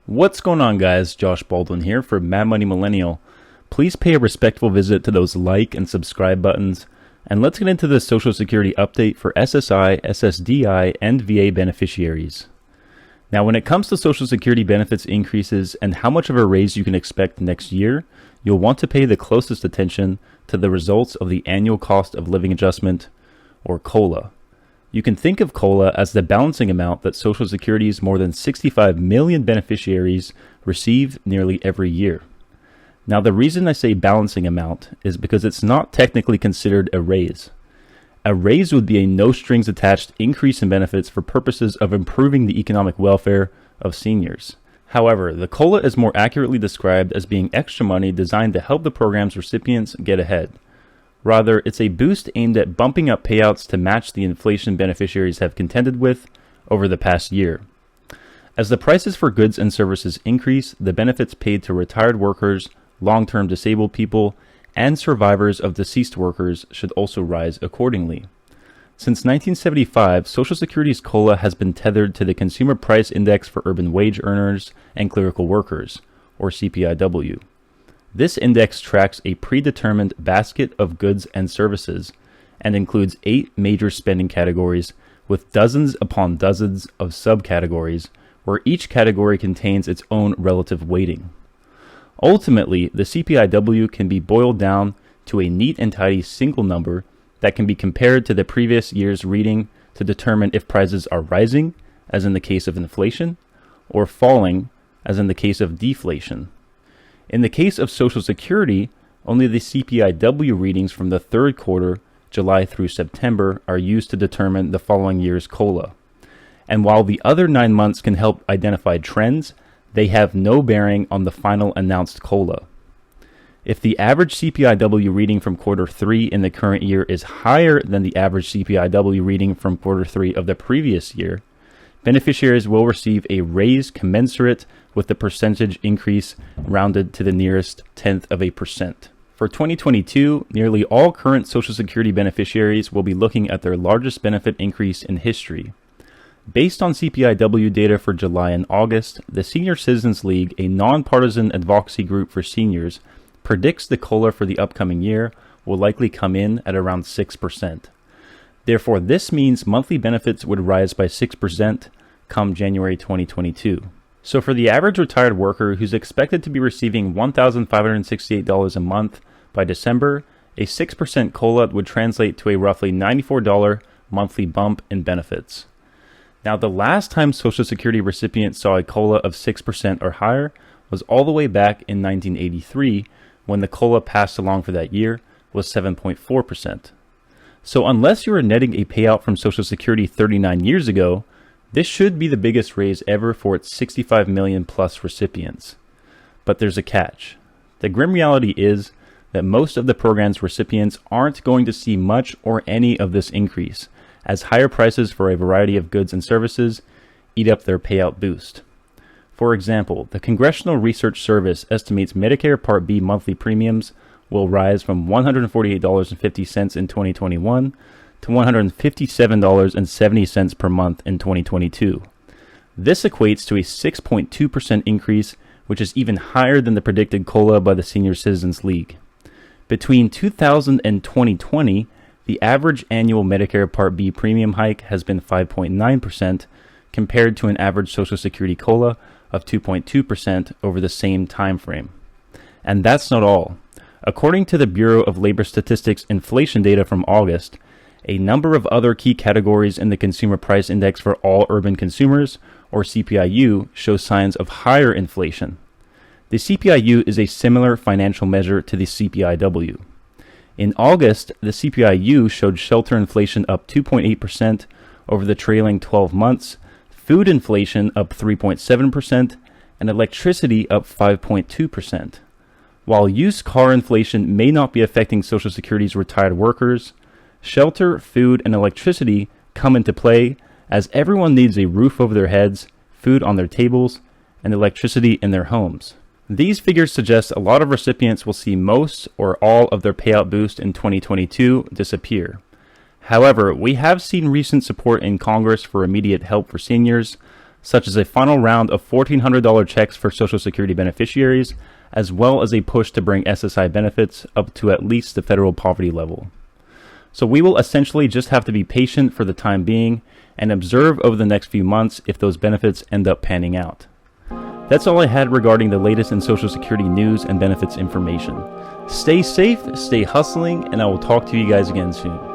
What's going on, guys? Josh Baldwin here for Mad Money Millennial. Please pay a respectful visit to those like and subscribe buttons, and let's get into the Social Security update for SSI, SSDI, and VA beneficiaries. Now, when it comes to Social Security benefits increases and how much of a raise you can expect next year, you'll want to pay the closest attention to the results of the Annual Cost of Living Adjustment, or COLA. You can think of COLA as the balancing amount that Social Security's more than 65 million beneficiaries receive nearly every year. Now, the reason I say balancing amount is because it's not technically considered a raise. A raise would be a no-strings-attached increase in benefits for purposes of improving the economic welfare of seniors. However, the COLA is more accurately described as being extra money designed to help the program's recipients get ahead. Rather, it's a boost aimed at bumping up payouts to match the inflation beneficiaries have contended with over the past year. As the prices for goods and services increase, the benefits paid to retired workers, long-term disabled people, and survivors of deceased workers should also rise accordingly. Since 1975, Social Security's COLA has been tethered to the Consumer Price Index for urban wage earners and clerical workers, or CPI W. This index tracks a predetermined basket of goods and services and includes 8 major spending categories with dozens upon dozens of subcategories where each category contains its own relative weighting. Ultimately, the CPI W can be boiled down to a neat and tidy single number that can be compared to the previous year's reading to determine if prices are rising, as in the case of inflation, or falling, as in the case of deflation. In the case of Social Security, only the CPI W readings from the third quarter, July through September, are used to determine the following year's COLA. And while the other 9 months can help identify trends, they have no bearing on the final announced COLA. If the average CPI W reading from quarter 3 in the current year is higher than the average CPI W reading from quarter 3 of the previous year, beneficiaries will receive a raise commensurate with the percentage increase rounded to the nearest 1/10%. For 2022, nearly all current Social Security beneficiaries will be looking at their largest benefit increase in history. Based on CPI W data for July and August, the Senior Citizens League, a nonpartisan advocacy group for seniors, predicts the COLA for the upcoming year will likely come in at around 6%. Therefore, this means monthly benefits would rise by 6% come January 2022. So for the average retired worker who's expected to be receiving $1,568 a month by December, a 6% COLA would translate to a roughly $94 monthly bump in benefits. Now, the last time Social Security recipients saw a COLA of 6% or higher was all the way back in 1983, when the COLA passed along for that year was 7.4%. So unless you are netting a payout from Social Security 39 years ago, this should be the biggest raise ever for its 65 million plus recipients. But there's a catch. The grim reality is that most of the program's recipients aren't going to see much or any of this increase, as higher prices for a variety of goods and services eat up their payout boost. For example, the Congressional Research Service estimates Medicare Part B monthly premiums will rise from $148.50 in 2021 to $157.70 per month in 2022. This equates to a 6.2% increase, which is even higher than the predicted COLA by the Senior Citizens League. Between 2000 and 2020, the average annual Medicare Part B premium hike has been 5.9%, compared to an average Social Security COLA of 2.2% over the same time frame. And that's not all. According to the Bureau of Labor Statistics inflation data from August, a number of other key categories in the Consumer Price Index for all urban consumers, or CPI-U, show signs of higher inflation. The CPI-U is a similar financial measure to the CPI-W. In August, the CPI-U showed shelter inflation up 2.8% over the trailing 12 months, food inflation up 3.7%, and electricity up 5.2%. While used car inflation may not be affecting Social Security's retired workers, shelter, food, and electricity come into play as everyone needs a roof over their heads, food on their tables, and electricity in their homes. These figures suggest a lot of recipients will see most or all of their payout boost in 2022 disappear. However, we have seen recent support in Congress for immediate help for seniors, such as a final round of $1,400 checks for Social Security beneficiaries, as well as a push to bring SSI benefits up to at least the federal poverty level. So we will essentially just have to be patient for the time being and observe over the next few months if those benefits end up panning out. That's all I had regarding the latest in Social Security news and benefits information. Stay safe, stay hustling, and I will talk to you guys again soon.